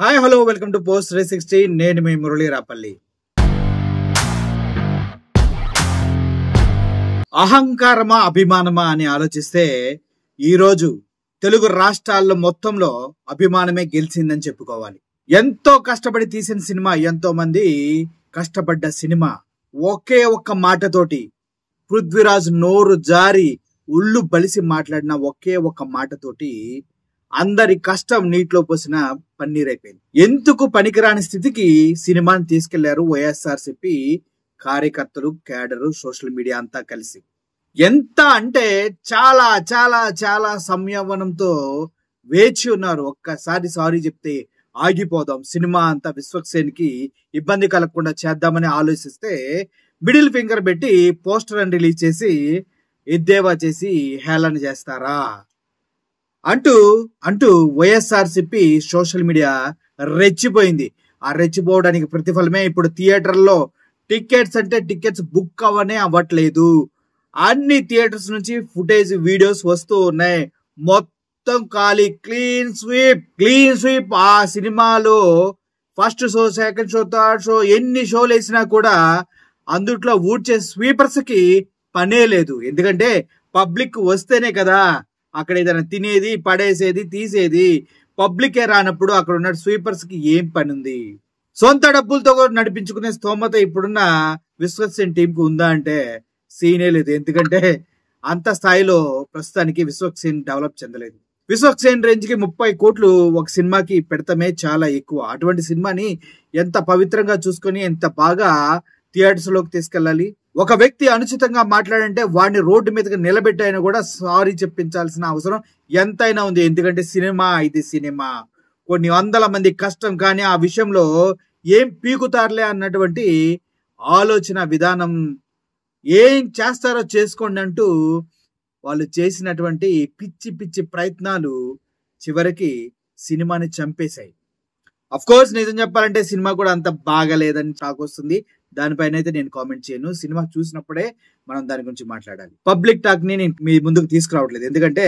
Hi hello welcome to post 360. నేను మీ మురళీ రాపల్లి. అహంకారమా అభిమానమా అని ఆలోచిస్తే ఈరోజు తెలుగు రాష్ట్రాల్లో మొత్తంలో అభిమానమే గెలిచిందని చెప్పుకోవాలి. ఎంతో కష్టపడి తీసిన సినిమా, ఎంతో మంది కష్టపడ్డ సినిమా ఒకే ఒక్క మాటతోటి పృథ్వీరాజ్ నోరు జారి ఉళ్ళు బలిసి మాట్లాడిన ఒకే ఒక్క మాటతోటి అందరి కష్టం నీటిలో పోసిన పన్నీరైపోయింది. ఎందుకు పనికిరాని స్థితికి సినిమాని తీసుకెళ్లారు వైఎస్ఆర్సీపీ కార్యకర్తలు, క్యాడరు, సోషల్ మీడియా అంతా కలిసి. ఎంత అంటే చాలా చాలా చాలా సంయమనంతో వేచి ఉన్నారు. ఒక్కసారి సారీ చెప్తే ఆగిపోదాం, సినిమా అంతా విశ్వక్సేన్కి ఇబ్బంది కలగకుండా చేద్దామని ఆలోచిస్తే మిడిల్ ఫింగర్ పెట్టి పోస్టర్ అని రిలీజ్ చేసి ఎద్దేవా చేసి హేళన చేస్తారా అంటూ వైఎస్ఆర్సీపీ సోషల్ మీడియా రెచ్చిపోయింది. ఆ రెచ్చిపోవడానికి ప్రతిఫలమే ఇప్పుడు థియేటర్లో టికెట్స్ బుక్ అవ్వట్లేదు. అన్ని థియేటర్స్ నుంచి ఫుటేజ్, వీడియోస్ వస్తూ ఉన్నాయి. మొత్తం ఖాళీ, క్లీన్ స్వీప్. ఆ సినిమాలో first show, second show, third show ఎన్ని షోలు వేసినా కూడా అందుట్లో ఊడ్చే స్వీపర్స్ కి పనే లేదు. ఎందుకంటే పబ్లిక్ వస్తేనే కదా అక్కడ ఏదైనా తినేది, పడేసేది, తీసేది. పబ్లికే రానప్పుడు అక్కడ ఉన్న స్వీపర్స్ కి ఏం పని ఉంది? సొంత డబ్బులతో నడిపించుకునే స్తోమత ఇప్పుడున్న విశ్వక్సేన్ టీం కు ఉందా అంటే సీనే లేదు. ఎందుకంటే అంత స్థాయిలో ప్రస్తుతానికి విశ్వక్సేన్ డెవలప్ చెందలేదు. విశ్వక్సేన్ రేంజ్ కి 30 కోట్లు ఒక సినిమాకి పెడతామే చాలా ఎక్కువ. అటువంటి సినిమాని ఎంత పవిత్రంగా చూసుకొని ఎంత బాగా థియేటర్స్ లోకి తీసుకెళ్ళాలి. ఒక వ్యక్తి అనుచితంగా మాట్లాడంటే వాడిని రోడ్డు మీదకి నిలబెట్టాయని కూడా సారీ చెప్పించాల్సిన అవసరం ఎంతైనా ఉంది. ఎందుకంటే ఇది సినిమా, కొన్ని వందల మంది కష్టం. కానీ ఆ విషయంలో ఏం పీకుతారులే అన్నటువంటి ఆలోచన విధానం, ఏం చేస్తారో చేసుకోండి అంటూ వాళ్ళు చేసినటువంటి పిచ్చి ప్రయత్నాలు చివరికి సినిమాని చంపేశాయి. అఫ్ కోర్స్ నిజం చెప్పాలంటే సినిమా కూడా అంత బాగలేదని టాక్ వస్తుంది. దానిపైన అయితే నేను కామెంట్ చేయను. సినిమా చూసినప్పుడే మనం దాని గురించి మాట్లాడాలి. పబ్లిక్ టాక్ ని నేను మీ ముందుకు తీసుకురావట్లేదు. ఎందుకంటే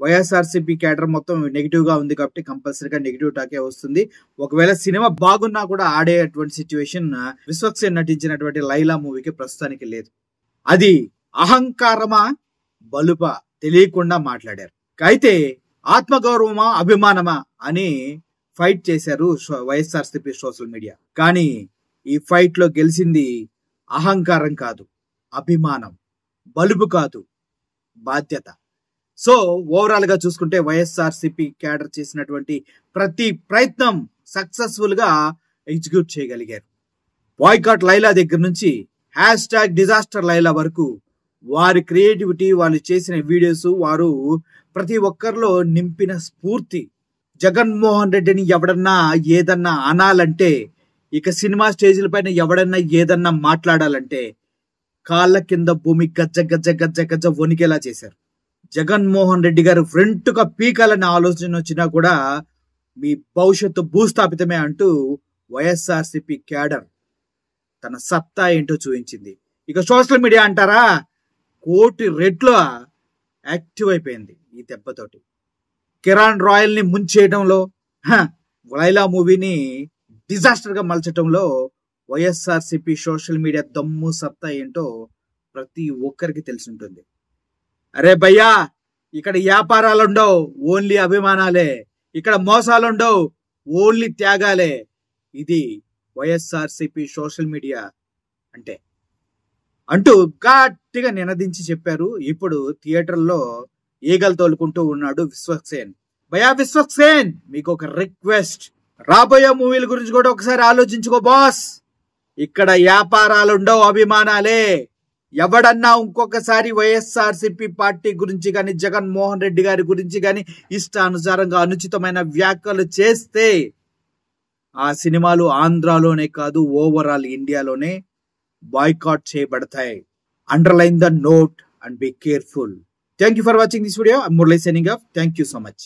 వైఎస్ఆర్సీపీ క్యాడర్ మొత్తం నెగిటివ్ గా ఉంది కాబట్టి కంపల్సరీగా నెగిటివ్ టాకే వస్తుంది. ఒకవేళ సినిమా బాగున్నా కూడా ఆడేటువంటి సిచ్యువేషన్ విశ్వక్సేన్ నటించినటువంటి లైలా మూవీకి ప్రస్తుతానికి లేదు. అది అహంకారమా బలుపా తెలియకుండా మాట్లాడారు. అయితే ఆత్మగౌరవమా అభిమానమా అని ఫైట్ చేశారు వైఎస్ఆర్సీపీ సోషల్ మీడియా. కానీ ఈ ఫైట్ లో గెలిచింది అహంకారం కాదు, అభిమానం, బలుపు కాదు, బాధ్యత. సో ఓవరాల్ గా చూసుకుంటే వైఎస్ఆర్సీపీ క్యాడర్ చేసినటువంటి ప్రతి ప్రయత్నం సక్సెస్ఫుల్ గా ఎగ్జిక్యూట్ చేయగలిగారు. బాయ్కాట్ లైలా దగ్గర నుంచి #డిజాస్టర్ లైలా వరకు వారి క్రియేటివిటీ, వాళ్ళు చేసిన వీడియోస్, వారు ప్రతి ఒక్కరిలో నింపిన స్ఫూర్తి. జగన్మోహన్ రెడ్డిని ఎవడన్నా ఏదన్నా అనాలంటే, ఇక సినిమా స్టేజ్ల పైన ఎవడన్నా ఏదన్నా మాట్లాడాలంటే కాళ్ళ కింద భూమి గజ్జ వణికేలా చేశారు. జగన్మోహన్ రెడ్డి గారు ఫ్రంట్ గా పీకాలని ఆలోచన వచ్చినా కూడా మీ భవిష్యత్తు భూస్థాపితమే అంటూ వైఎస్ఆర్సీపీ క్యాడర్ తన సత్తా ఏంటో చూపించింది. ఇక సోషల్ మీడియా అంటారా, 1 కోటి రెట్లు యాక్టివ్ అయిపోయింది ఈ దెబ్బతోటి. కిరణ్ రాయల్ ని ముంచేయడంలో, లైలా మూవీని డిజాస్టర్ గా మలచడంలో వైఎస్ఆర్సీపీ సోషల్ మీడియా దమ్ము సత్తా ఏంటో ప్రతి ఒక్కరికి తెలిసి ఉంటుంది. అరే భయ్యా, ఇక్కడ వ్యాపారాలు ఉండవు, ఓన్లీ అభిమానాలే. ఇక్కడ మోసాలు ఉండవు, ఓన్లీ త్యాగాలే. ఇది వైఎస్ఆర్సీపీ సోషల్ మీడియా అంటే అంటూ గట్టిగా నినదించి చెప్పారు. ఇప్పుడు థియేటర్లో ఈగలు తోలుకుంటూ ఉన్నాడు విశ్వక్సేన్. భయ్యా విశ్వక్సేన్, మీకు ఒక రిక్వెస్ట్, రాబోయే మూవీల గురించి కూడా ఒకసారి ఆలోచించుకో బాస్. ఇక్కడ వ్యాపారాలు ఉండవు, అభిమానాలే. ఎవడన్నా ఇంకొకసారి వైఎస్ఆర్సీపీ పార్టీ గురించి కానీ, జగన్మోహన్ రెడ్డి గారి గురించి కానీ ఇష్టానుసారంగా అనుచితమైన వ్యాఖ్యలు చేస్తే ఆ సినిమాలు ఆంధ్రాలోనే కాదు, ఓవరాల్ ఇండియాలోనే బాయ్కాట్ చేయబడతాయి. Underline the note and be careful. Thank you for watching this video. I'm Murali signing off. Thank you so much.